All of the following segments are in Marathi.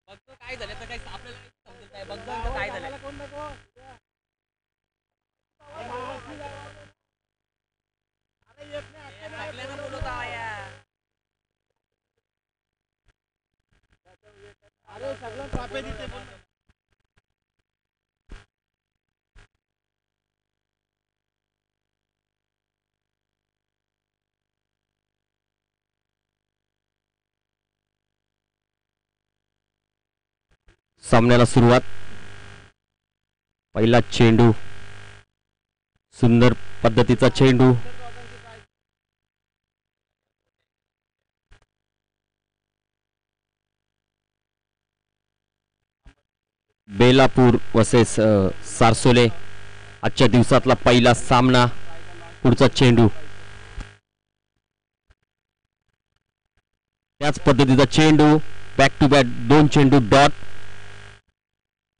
बघतो काय झालं तर काही आपल्याला काही समजत नाही. बघतो इथं काय झालं. सगळ्यांना बोलवत आहो यार. अरे सगळं ट्रॉफी देते बोल. सामन्याला सुरुवात. पहिला चेंडू, सुंदर पद्धतीचा चेंडू. बेलापूर वर्सेस सारसोले, आजच्या दिवसातला पहिला सामना. पुढचा चेंडू, त्याच पद्धतीचा चेंडू, बॅक टू बॅक दोन चेंडू डॉट.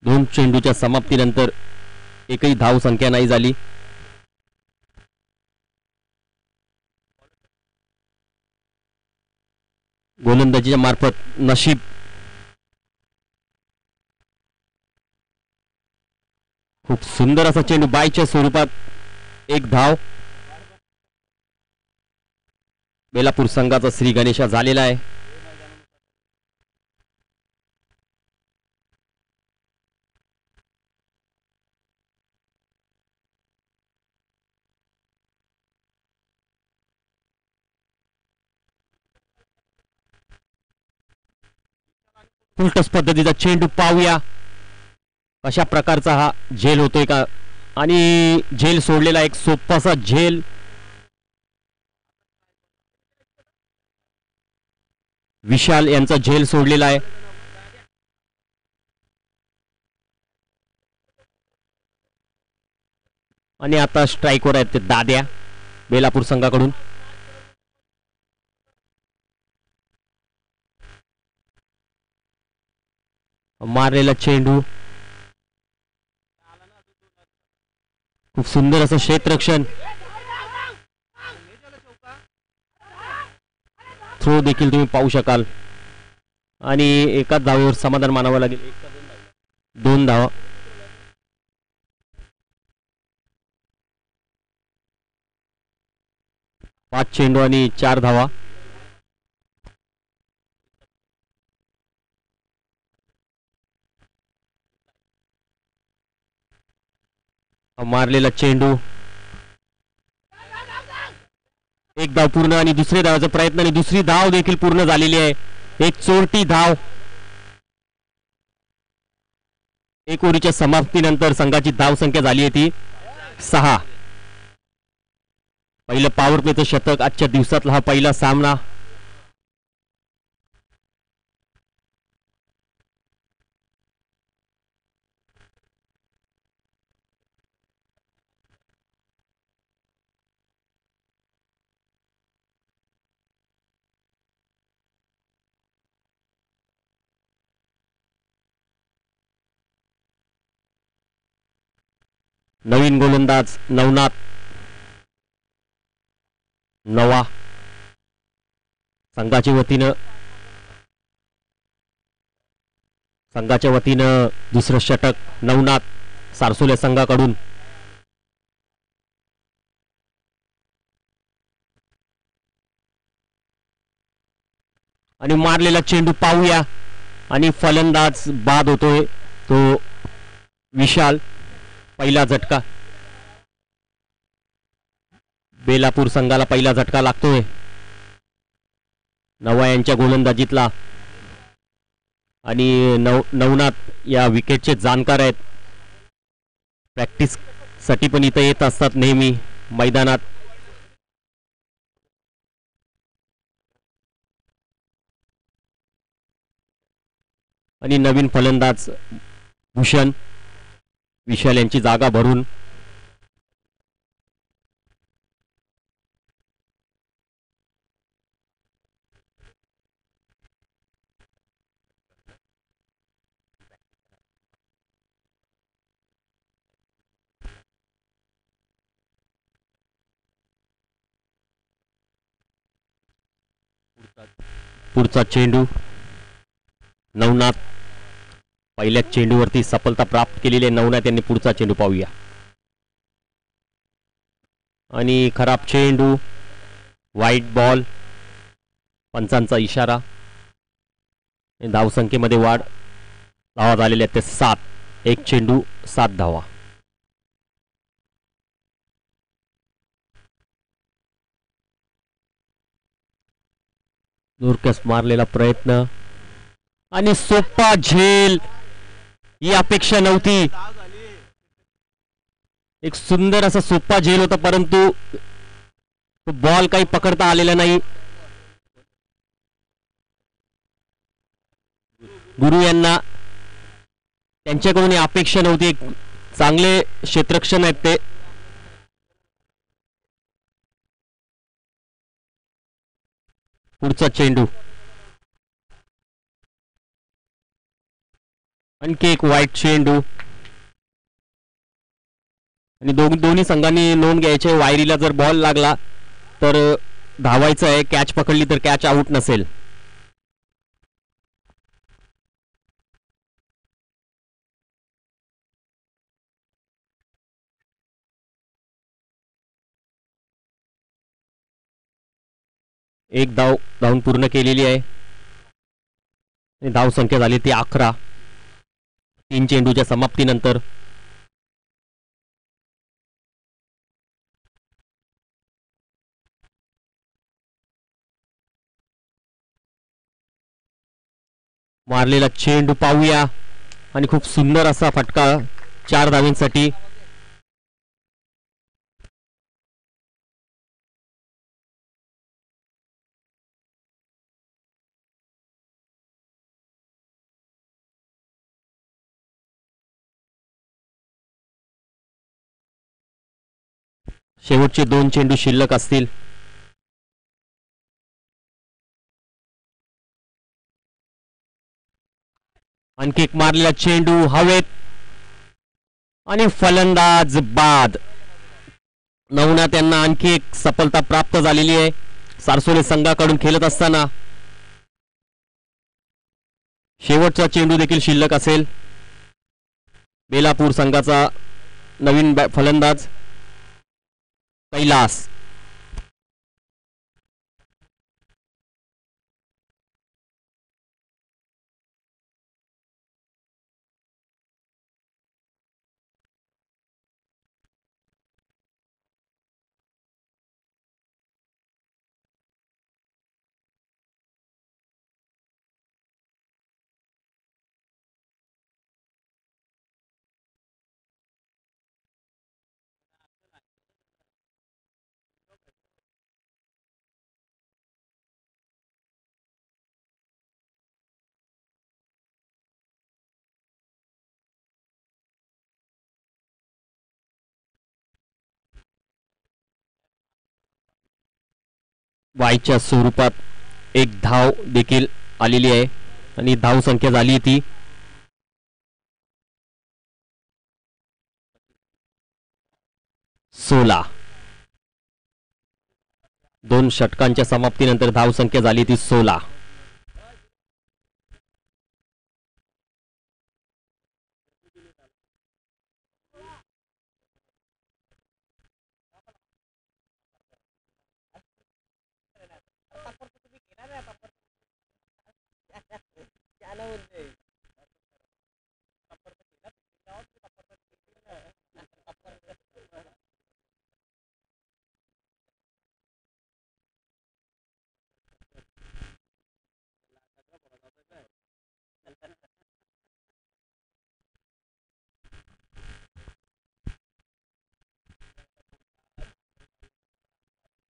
दोन चेंडूच्या समाप्तीनंतर एकही धाव संख्या नाही झाली. गोलंदाजीच्या मार्फत नशीब. खूप सुंदर असा चेंडू बायच्या स्वरूपात, एक धाव. बेलापूर संघाचा श्री गणेशा झालेला आहे. उलटस पद्धतीचा चेंडू पाहूया कशा प्रकारचा हा झेल होतोय का. आणि झेल सोडलेला, एक सोपासा झेल. विशाल यांचा झेल सोडलेला आहे. आणि आता स्ट्राईकवर आहेत ते दाद्या बेलापूर संघाकडून. मारलेला चेंडू, खूप सुंदर असं क्षेत्ररक्षण. थ्रो देखील तुम्ही पाहू शकाल. आणि एकाच धावेवर समाधान मानावं लागेल. दोन धावा. पाच चेंडू आणि 4 धावा. मारलेला चेंडू, एक धाव पूर्ण आणि दुसऱ्या धावाचा प्रयत्न आणि दुसरी धाव देखील पूर्ण झालेली आहे. एक चोरटी धाव. एक ओव्हरीच्या समाप्तीनंतर संघाची धाव संख्या झाली आहे ती 6. पहिलं पॉवर प्लेचं शतक आजच्या दिवसातला हा पहिला सामना. नवीन गोलंदाज नवनाथ नवा संघाच्या वतीनं दुसरं षटक नवनाथ सारसोले संघाकडून. आणि मारलेला चेंडू पाहूया. आणि फलंदाज बाद होतोय तो विशाल. पहिला झटका बेलापूर संघाला, पहिला झटका लागतोय नवा यांच्या गोलंदाजीतला. आणि नवनाथ या विकेटचे जाणकार आहेत. प्रॅक्टिस साठी पण इथं येत असतात नेहमी मैदानात. आणि नवीन फलंदाज भूषण विशाल यांची जागा भरून. पुढचा चेंडू नवनाथ पहिल्याच चेंडूवरती सफलता प्राप्त केलेली आहे नवनाथ यांनी. पुढचा चेंडू पाहूया. आणि खराब चेंडू, वाईट बॉल, पंचांचा इशारा. धावसंख्येमध्ये वाढ. धावा झालेल्या आहेत ते 7. एक चेंडू 7 धावा. जोरकस मारलेला प्रयत्न आणि सोपा झेल. ही अपेक्षा नव्हती. एक सुंदर असा सोपा झेल होता, परंतु बॉल काही पकडता आलेला नाही. गुरु यांना त्यांच्याकडून अपेक्षा नव्हती. चांगले क्षेत्ररक्षण आहेत ते. पुढचा चेंडू. आणखी एक वाईट चेंडू. आणि दोन्ही संघांनी नोंद घ्यायचे. वायरीला जर बॉल लागला तर धावायचं आहे. कॅच पकडली तर कॅच आउट नसेल. एक धावून पूर्ण केलेली आहे. धाव संख्या झाली ती 11. 3 चेंडूच्या समाप्तीनंतर. मारलेला चेंडू पाहूया. आणि खूप सुंदर असा फटका 4 धावांसाठी. शेवटचे 2 चेंडू शिल्लक असतील. आणखी एक मारलेला चेंडू हवेत आणि फलंदाज बाद. नवनाथ यांना आणखी एक सफलता प्राप्त झालेली आहे सारसोले संघाकडून खेळत असताना. शेवटचा चेंडू देखील शिल्लक असेल. बेलापूर संघाचा नवीन फलंदाज कैलास. वायच्या स्वरूपात एक धाव देखील आलेली आहे. आणि धाव संख्या झाली ती 16. 2 षटकांच्या समाप्तीनंतर धाव संख्या झाली ती 16.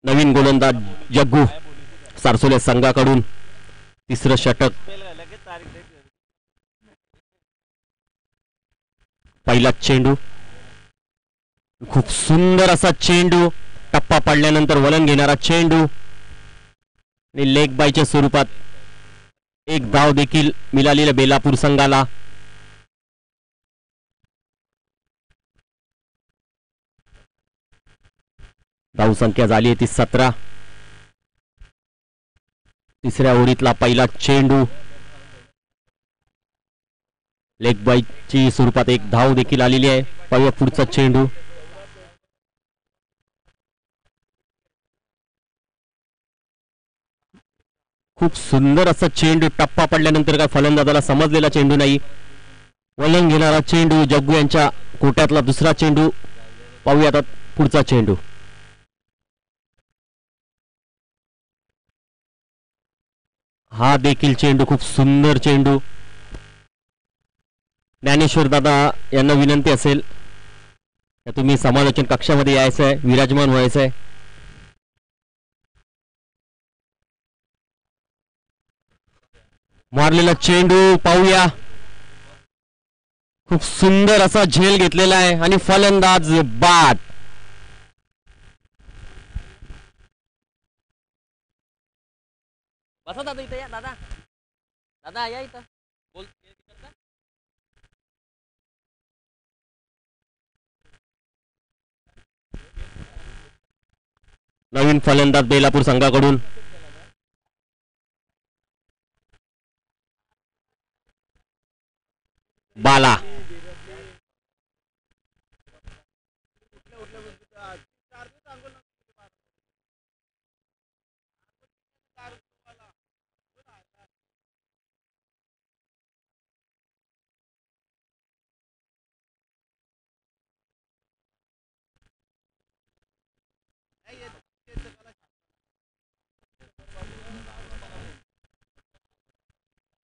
नवीन गोलंदाज जग्गू सारसोले संघाकडून. तिसरं षटक. पहिला चेंडू. खूप सुंदर असा चेंडू. टप्पा पडल्यानंतर वलन घेणारा चेंडू. आणि लेग बायच्या स्वरूपात एक धाव देखील मिळालेला बेलापूर संघाला. धाव संख्या झाली ती 17. तिसऱ्या ओळीतला पहिला चेंडू. लेग बाईची स्वरूपात एक धाव देखील आलेली आहे. पाहूया पुढचा चेंडू. खूप सुंदर असा चेंडू. टप्पा पडल्यानंतर काय फलंदाजाला समजलेला चेंडू नाही. वलन घेणारा चेंडू. जग्गू यांच्या कोट्यातला दुसरा चेंडू. पाहूया आता पुढचा चेंडू. हा देखील चेंडू खूप सुंदर चेंडू. ज्ञानेश्वर दादा यांना विनंती असेल तुम्ही समालोचन कक्षामध्ये यायचं आहे, विराजमान व्हायचं आहे. मारलेला चेंडू पाहूया. खूप सुंदर असा झेल घेतलेला आहे आणि फलंदाज बाद. बसा दादा इथं या. दादा दादा या इथं. बोल. नवीन फलंदाज बेलापूर संघाकडून. बाला.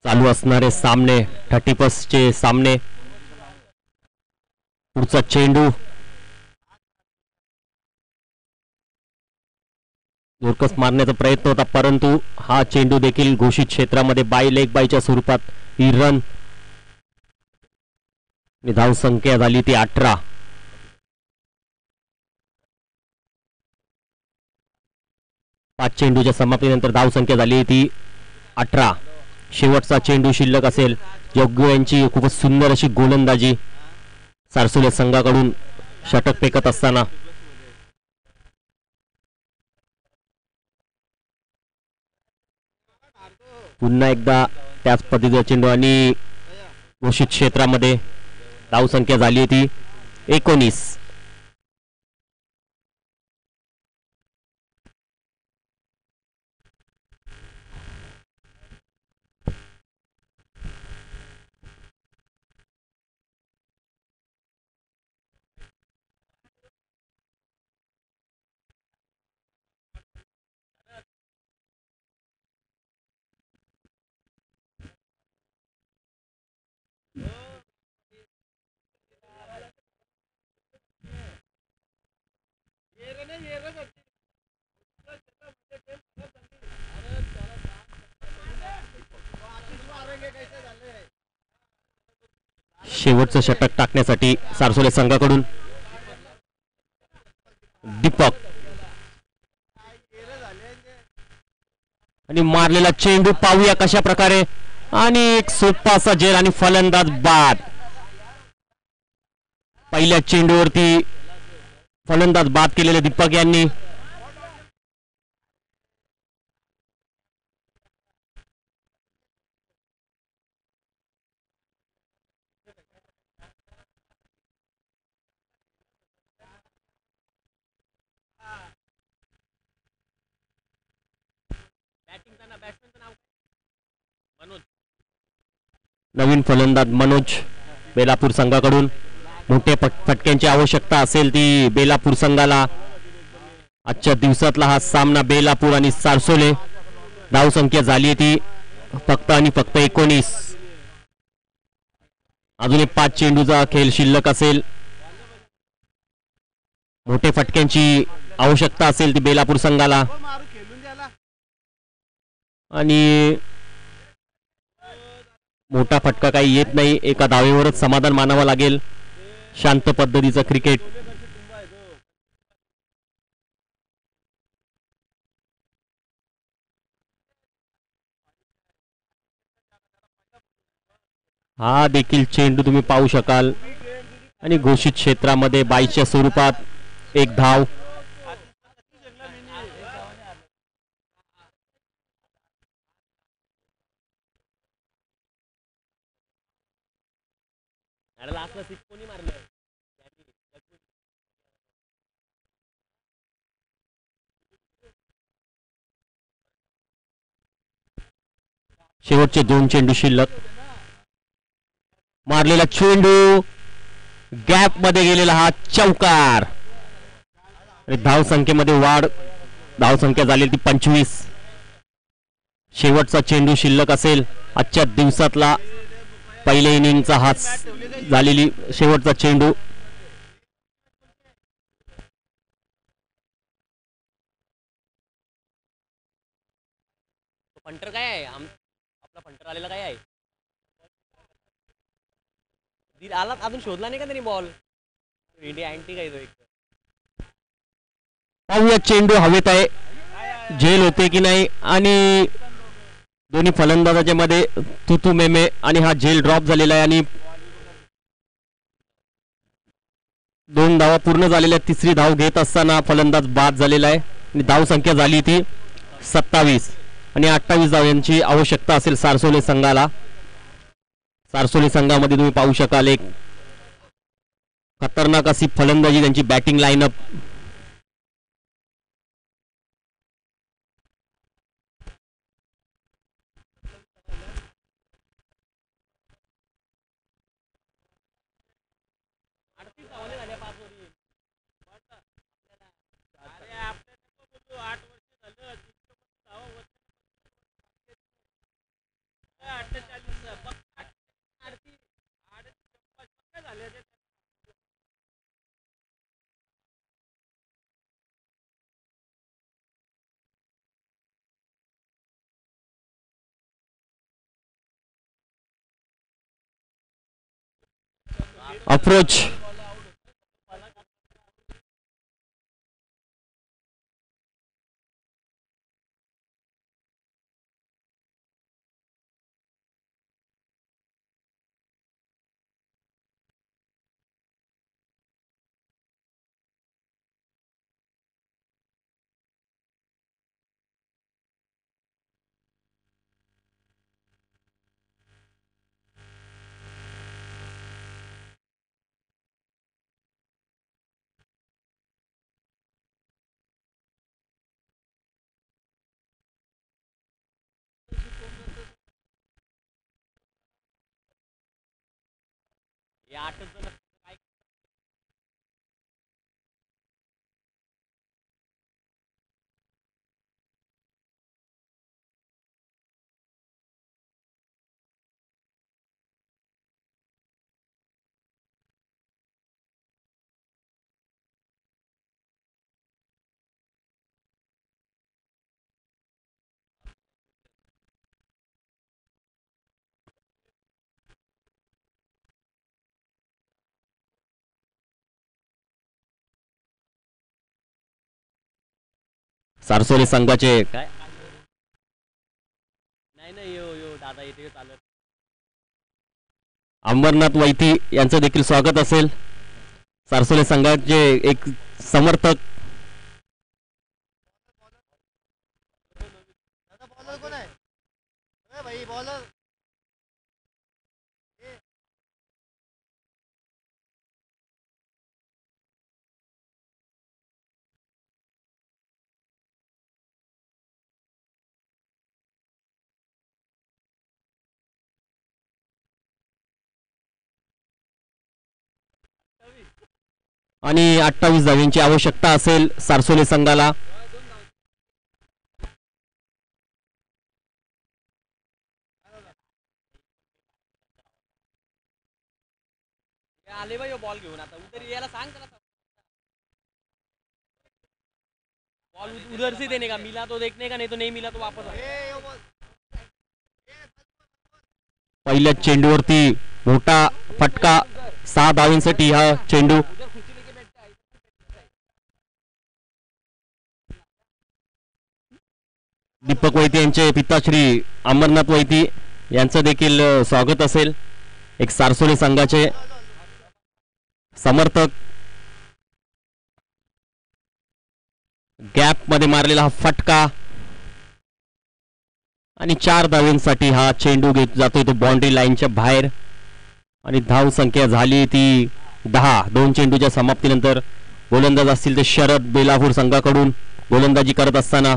चालू असणारे सामने 30+ चे सामने. पुढचा चेंडू. जोरकस मारण्याचा प्रयत्न होता परंतु हा चेंडू देखील घोषित क्षेत्रामध्ये लेग बायच्या स्वरूपात ही रन. धाव संख्या झाली ती 18. 5 चेंडूच्या समाप्तीनंतर धाव संख्या झाली ती 18. शेवटचा चेंडू शिल्लक असेल. जग्गू यांची खूपच सुंदर अशी गोलंदाजी. सारसोले संघाकडून षटक फेकत असताना पुन्हा एकदा त्याच पद्धतीचा चेंडू आणि घोषित क्षेत्रामध्ये धाव संख्या झाली ती 19. शेवटचं षटक टाकण्यासाठी सारसोले संघाकडून दीपक. आणि मारलेला चेंडू पाहूया कशा प्रकारे. आणि एक सोपा असा झेल आणि फलंदाज बाद. पहिल्या चेंडूवरती फलंदाज बाद केलेले दीपक यांनी. नवीन फलंदाज मनोज बेलापूर संघाकडून. मोठ्या फटक्यांची आवश्यकता असेल ती बेलापूर संघाला. आजच्या दिवसातला हा सामना बेलापूर आणि सारसोले. धाव संख्या झाली ती फक्त आणि फक्त 19. अजून एक 5 चेंडूचा खेळ शिल्लक असेल. मोठ्या फटक्यांची आवश्यकता असेल ती बेलापूर संघाला. आणि मोठा फटका काही येत नाही. एका धावेवरच समाधान मानावं लागेल. शांत पद्धतीचं क्रिकेट. हा देखील चेंडू तुम्ही पाहू शकाल. आणि घोषित क्षेत्रामध्ये 22च्या स्वरूपात एक धाव. आणि लास्टला सिक्स कोणी मारलं? शेवटचे 2 चेंडू शिल्लक. मारलेला चेंडू गॅप मध्ये गेलेला हा चौकार. धाव संख्येमध्ये वाढ. धाव संख्या झाली ती 25. शेवटचा चेंडू शिल्लक असेल आजच्या दिवसातला. पहिल्या इनिंगचा हा झालेली शेवटचा चेंडू. फंटर काय आहे? आपला फंटर आलेला काय आहे? आला अजून शोधला नाही का त्यांनी बॉल? इंडिया अँटी काय तो एक. पाहूया चेंडू हवेत आहे, झेल होते की नाही. आणि दोन्ही फलंदाजाच्या मध्ये तुतू मेमे आणि हा झेल ड्रॉप झालेला आहे. आणि 2 धावा पूर्ण झालेल्या. तिसरी धाव घेत असताना फलंदाज बाद झालेला आहे. आणि धाव संख्या झाली ती 27 आणि 28 धावांची आवश्यकता असेल सारसोले संघाला. सारसोली संघामध्ये तुम्ही पाहू शकाल एक खतरनाक अशी फलंदाजी, त्यांची बॅटिंग लाईनअप. अप्रोच. या 8 जण काय सारसोली संघाचे काय नाही नाही यो यो दादा येते चालत. अंबरनाथ वैती यांचं देखील स्वागत असेल. सारसोली संघाचे एक समर्थक. बॉलर कोण आहे? भाई बॉलर आणि 28 धावांची आवश्यकता असेल सारसोली संघाला. आले भाई बॉल घेऊन आता उधर यायला सांग त्याला. बॉल उधर से देने का, मिला तो देखने का, नहीं तो नहीं मिला तो वापस आ. पहिल्या चेंडूवरती मोठा फटका. 6 धावांसाठी हा चेंडू. दीपक वैती यांचे पिताश्री अमरनाथ वैती यांचं देखील स्वागत असेल. एक सारसोली संघाचे समर्थक. गॅप मध्ये मारलेला हा फटका आणि 4 धावांसाठी हा चेंडू घेत जातोय तो बाउंड्री लाईनच्या बाहेर. आणि धाव संख्या झाली ती 10. 2 चेंडूच्या समाप्तीनंतर गोलंदाज असतील ते शरद बेलापूर संघाकडून गोलंदाजी करत असताना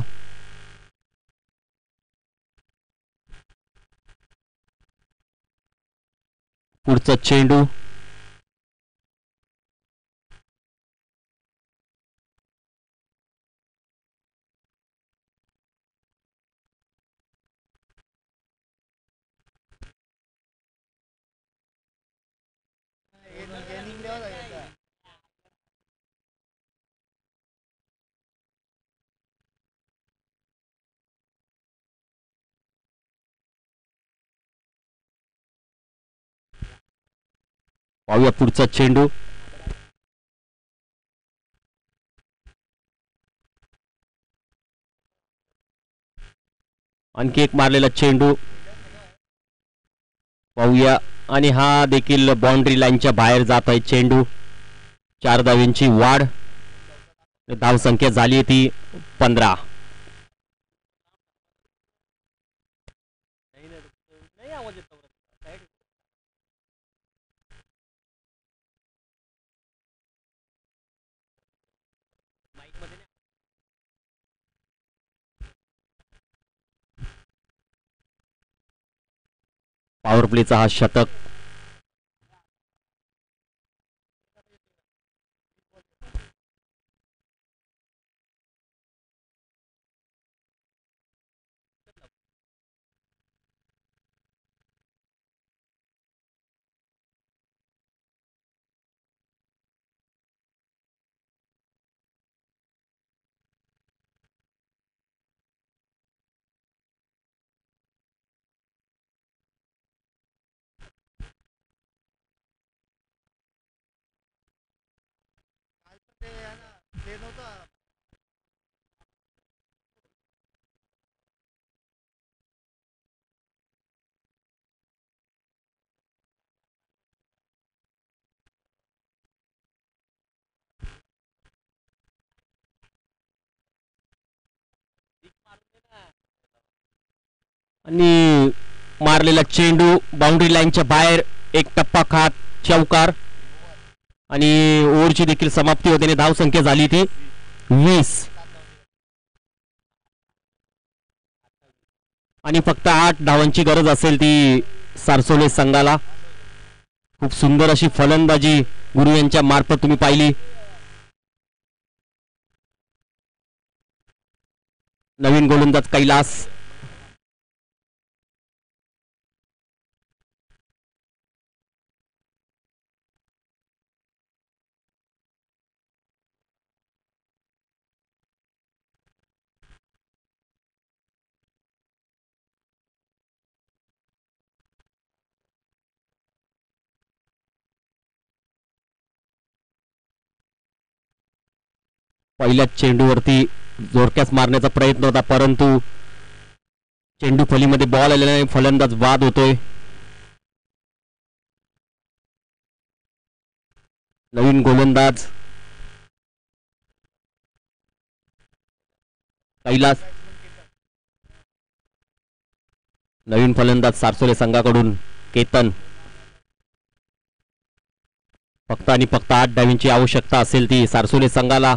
पुढचा चेंडू गेनिंग द्यावं लागेल का? पाहूया पुढचा चेंडू आणखी एक मारलेला चेंडू पाहूया आणि हा देखील बाउंड्री लाईनच्या बाहेर जात आहे चेंडू 4 धावांची वाढ धाव संख्या झाली ती 15 नाही नाही नाही आवाज येत साईड माईक मध्ये नाही. पॉवर प्लेचा हा शतक काल पण ते आहे ना, ते नव्हतं. आणि मारलेला चेंडू बाउंड्री लाईनच्या बाहेर एक टप्पा खात चौकार आणि ओव्हरची देखील समाप्ती होते आणि धाव संख्या झाली ती 20 आणि फक्त 8 धावांची गरज असेल ती सारसोले संघाला खूप सुंदर अशी फलंदाजी गुरु यांच्या मार्फत तुम्ही पाहिली नवीन गोलंदाज कैलास पहिल्याच चेंडूवरती जोरक्यास मारण्याचा प्रयत्न होता परंतु चेंडू फलीमध्ये बॉल आलेला फलंदाज बाद होतोय नवीन गोलंदाज कैलास नवीन फलंदाज सारसोले संघाकडून केतन फक्त आणि फक्त 8 धावींची आवश्यकता असेल ती सारसोले संघाला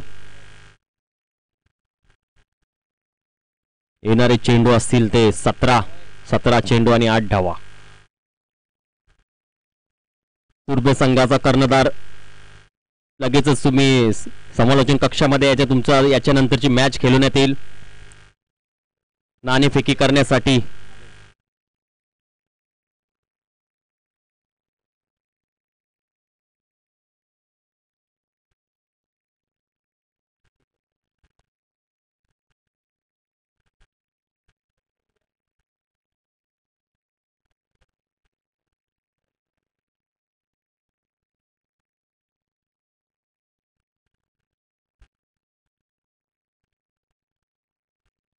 येणारे चेंडू असतील ते 17 चेंडू आणि 8 धावा पूर्व संघाचा कर्णधार लगेचच तुम्ही समालोचन कक्षामध्ये याच्या नंतरची मॅच खेळवण्यात येईल नाणेफेकी करण्यासाठी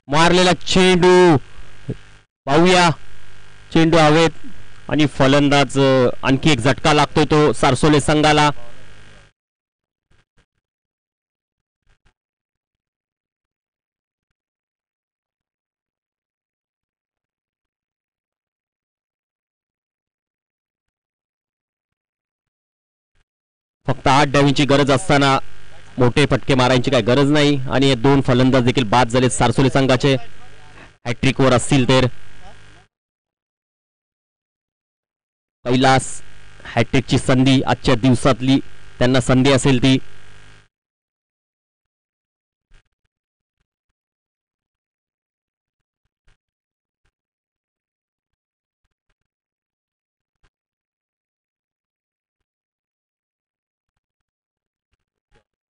मारलेला चेंडू पाहूया चेंडू हवेत आणि फलंदाज आणखी एक झटका लागतोय तो सारसोले संघाला फक्त 8 डावींची गरज असताना मोठे फटके मारायची काही गरज नाही आणि हे 2 फलंदाज देखील बाद झाले सारसोली संघाचे हॅट्रिक वर असतील तर कैलास हॅट्रिकची संधी आजच्या दिवसातली त्यांना संधी असेल ती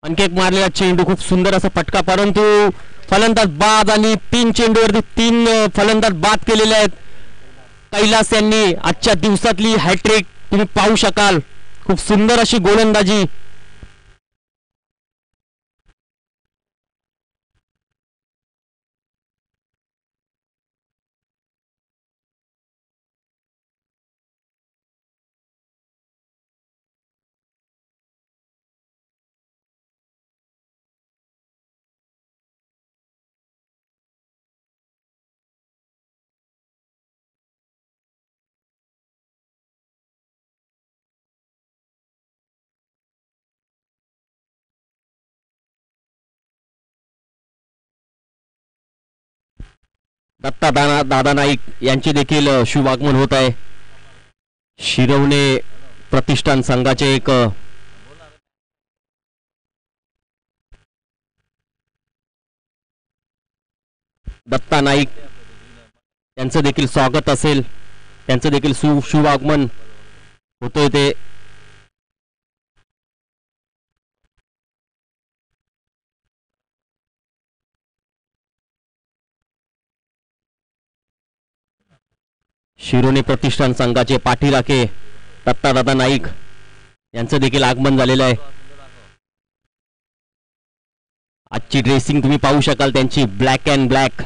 आणखी एक मारलेला चेंडू खूप सुंदर असा फटका परंतु फलंदाज बाद आणि 3 चेंडूवरती 3 फलंदाज बाद केलेले आहेत कैलास यांनी आजच्या दिवसातली हॅट्रिक तुम्ही पाहू शकाल खूप सुंदर अशी गोलंदाजी दत्ता दादा नाईक यांचे देखील शुभ आगमन होत आहे शिरवणे प्रतिष्ठान संघाचे एक दत्ता नाईक यांचं देखील स्वागत असेल त्यांचं देखील शुभ आगमन होतोय ते शिरोने प्रतिष्ठान संघाचे पाठीराखे दत्तादादा नाईक यांचं देखील आगमन झालेलं आहे आजची ड्रेसिंग तुम्ही पाहू शकाल त्यांची ब्लॅक अँड ब्लॅक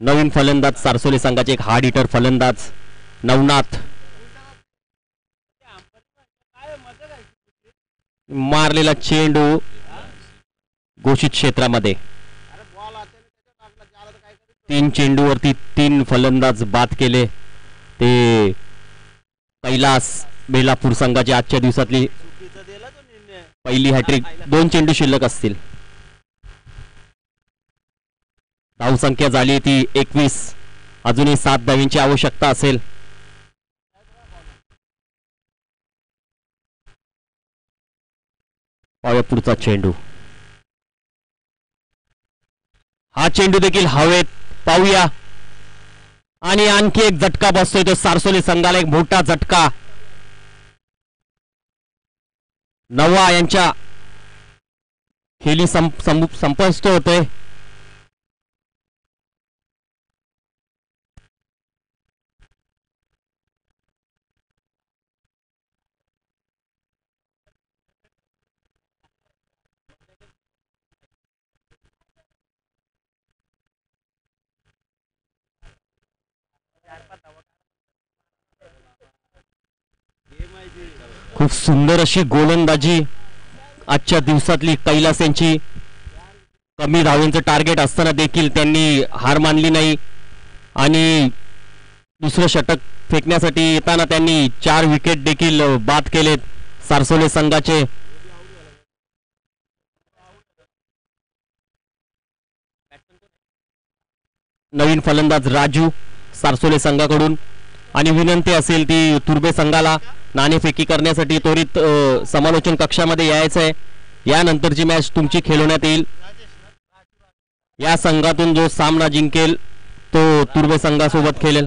नवीन फलंदाज सारसोली संघाचे एक हार्ड हिटर फलंदाज नवनाथ मारलेला चेंडू घोषित क्षेत्रामध्ये 3 चेंडूवरती 3 फलंदाज बाद केले ते कैलास बेलापूर संघाची आजच्या दिवसातली पहिली हॅट्रिक 2 चेंडू शिल्लक असतील धावसंख्या झाली ती 21 अजूनही 7 धावींची आवश्यकता असेल पाहूया पुढचा चेंडू हा चेंडू देखील हवेत पाहूया आणि आणखी एक झटका बसतोय तो सारसोली संघाला एक मोठा झटका नवा यांच्या खेळी संपष्ट होतोय खूप सुंदर अशी गोलंदाजी आजच्या दिवसातली कैलास यांची कमी धावांचं टार्गेट असताना देखील त्यांनी हार मानली नाही आणि दुसरं षटक फेकण्यासाठी येताना त्यांनी 4 विकेट देखील बाद केलेत सारसोले संघाचे नवीन फलंदाज राजू सारसोले संघाकडून आणि विनंती असेल ती तुर्बे संघाला नाणेफेकी करण्यासाठी त्वरित समालोचन कक्षामध्ये यायचं आहे यानंतरची मॅच तुमची खेळवण्यात येईल या संघातून जो सामना जिंकेल तो तुर्बे संघासोबत खेळेल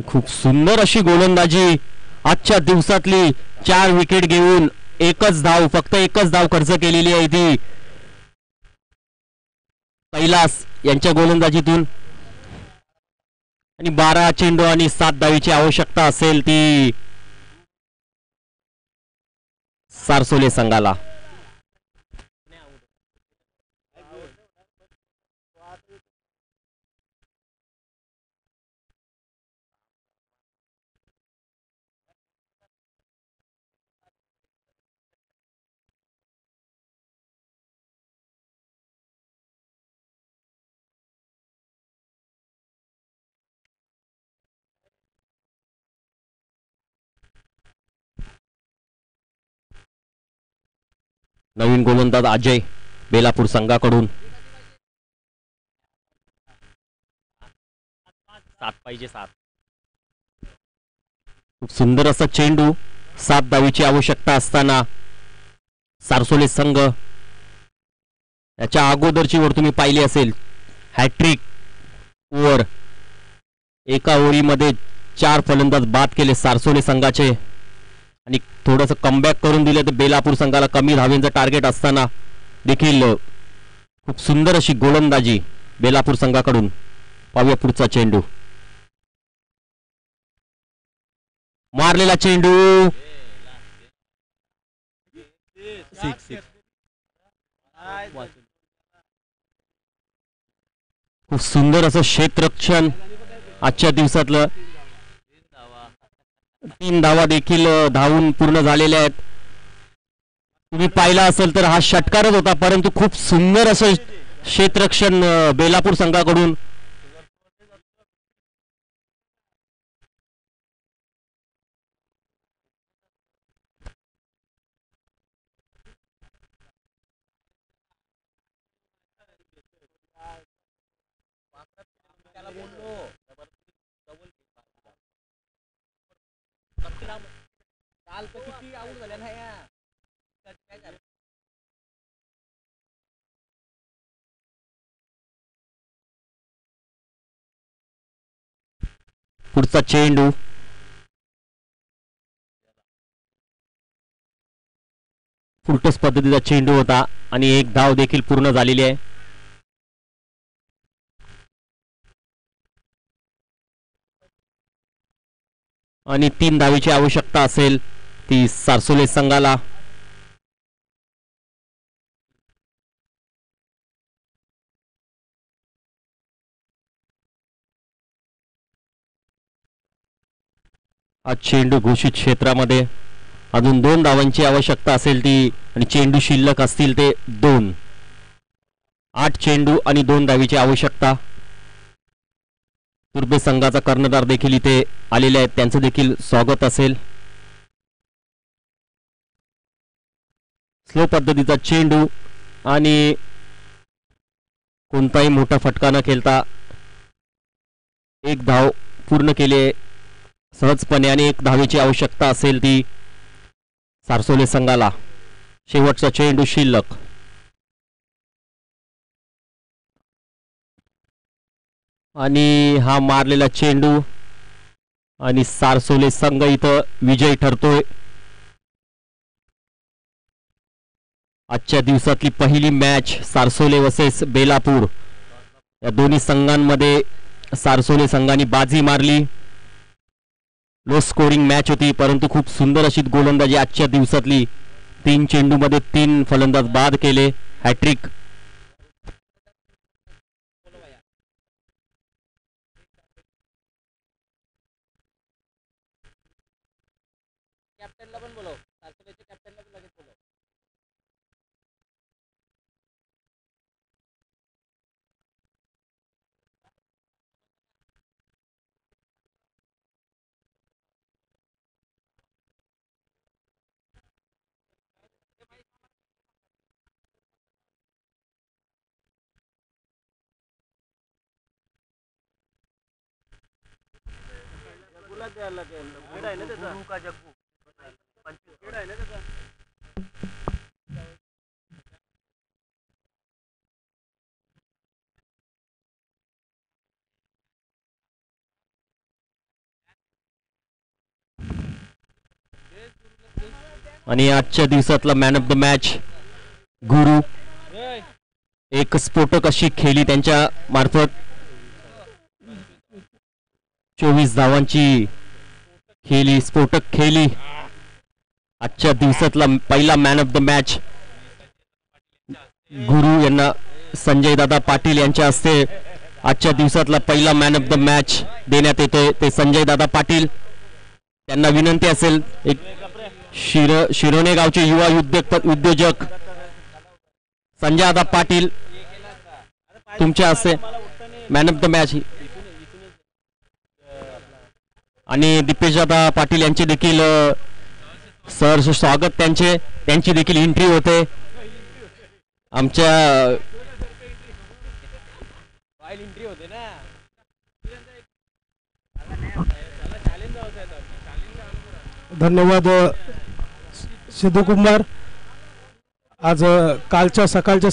खूप सुंदर अशी गोलंदाजी आजच्या दिवसातली 4 विकेट घेऊन फक्त एकच धाव खर्च केलेली आहे ती कैलास यांच्या गोलंदाजीतून आणि 12 चेंडू आणि 7 धावीची आवश्यकता असेल ती सारसोले संघाला नवीन गोलंदाज अजय बेलापूर संघाकडून. 7 पाहिजे 7. खूप सुंदर असा चेंडू. 7 धावीची आवश्यकता असताना सारसोले संघ याच्या अगोदरची वर तुम्ही पाहिली असेल हॅट्रिक ओव्हर. एका ओव्हरीमध्ये 4 फलंदाज बाद केले सारसोले संघाचे आणि थोडंसं कमबॅक करून दिले तर बेलापूर संघाला कमी धावेंचं टार्गेट असताना देखील खूप सुंदर अशी गोलंदाजी बेलापूर संघाकडून. पाहूया पुढचा चेंडू. मारलेला चेंडू. 6. खूप सुंदर असं क्षेत्ररक्षण आजच्या दिवसातलं. 3 धावा देखील धावून पूर्ण झालेल्या आहेत. तुम्ही पाहिला असेल तर हा षटकारच होता परंतु खूप सुंदर असं क्षेत्ररक्षण बेलापूर संघाकडून. काल तर किती आऊट झाल्या ना या. पुढचा चेंडू. फुलटस पद्धतीचा चेंडू होता आणि 1 धाव देखील पूर्ण झालेली आहे. आणि 3 धावेची आवश्यकता असेल ती सारसोले संघाला. आज चेंडू घोषित क्षेत्रामध्ये. अजून 2 धावांची आवश्यकता असेल ती आणि चेंडू शिल्लक असतील ते 2. 8 चेंडू आणि 2 धावेची आवश्यकता. तुर्बे संघाचा कर्णधार देखील इथे आलेले आहेत त्यांचं देखील स्वागत असेल. स्लो पद्धतीचा चेंडू आणि कोणताही मोठा फटका न खेळता 1 धाव पूर्ण केले सहजपणे आणि 1 धावेची आवश्यकता असेल ती सारसोले संघाला. शेवटचा चेंडू शिल्लक. आणि हा मारलेला चेंडू आणि सारसोले संघ इथं विजयी ठरतोय. आजच्या दिवसातली पहिली मॅच सारसोले वर्सेस बेलापूर या दोन्ही संघांमध्ये सारसोले संघाने बाजी मारली. लो स्कोरिंग मॅच होती परंतु खूप सुंदर अशी गोलंदाजी आजच्या दिवसातली. 3 चेंडूमध्ये 3 फलंदाज बाद केले. हॅट्रिक. कॅप्टनला पण बोलव. सारसोलेच्या कॅप्टनला पण लगेच बोलव. खेळ आहे ना त्याचा. गुरु का जग्गू 25 खेळ आहे ना त्याचा. आणि आजच्या दिवसातला मॅन ऑफ द मॅच गुरु. एक स्फोटक अशी खेळी त्यांच्या मार्फत 24 धावांची खेळी स्फोटक खेळी. आजच्या दिवसातला पहिला मॅन ऑफ द मॅच गुरु यांना संजय दादा पाटील यांच्या हस्ते आजच्या दिवसातला पहिला मॅन ऑफ द मॅच देण्यात येतोय ते संजय दादा पाटील. त्यांना विनंती असेल एक शिरोणे गावचे युवा उद्योजक संजय दादा पाटील तुमच्या हस्ते मॅन ऑफ द मॅच. आणि दिपेशदादा पाटील यांचे देखील सहर्ष स्वागत. त्यांची देखील एंट्री होते. आमच्या रॉयल एंट्री होते ना. चॅलेंज धन्यवाद सिद्धू कुमार. आज कालच्या सकाळच्या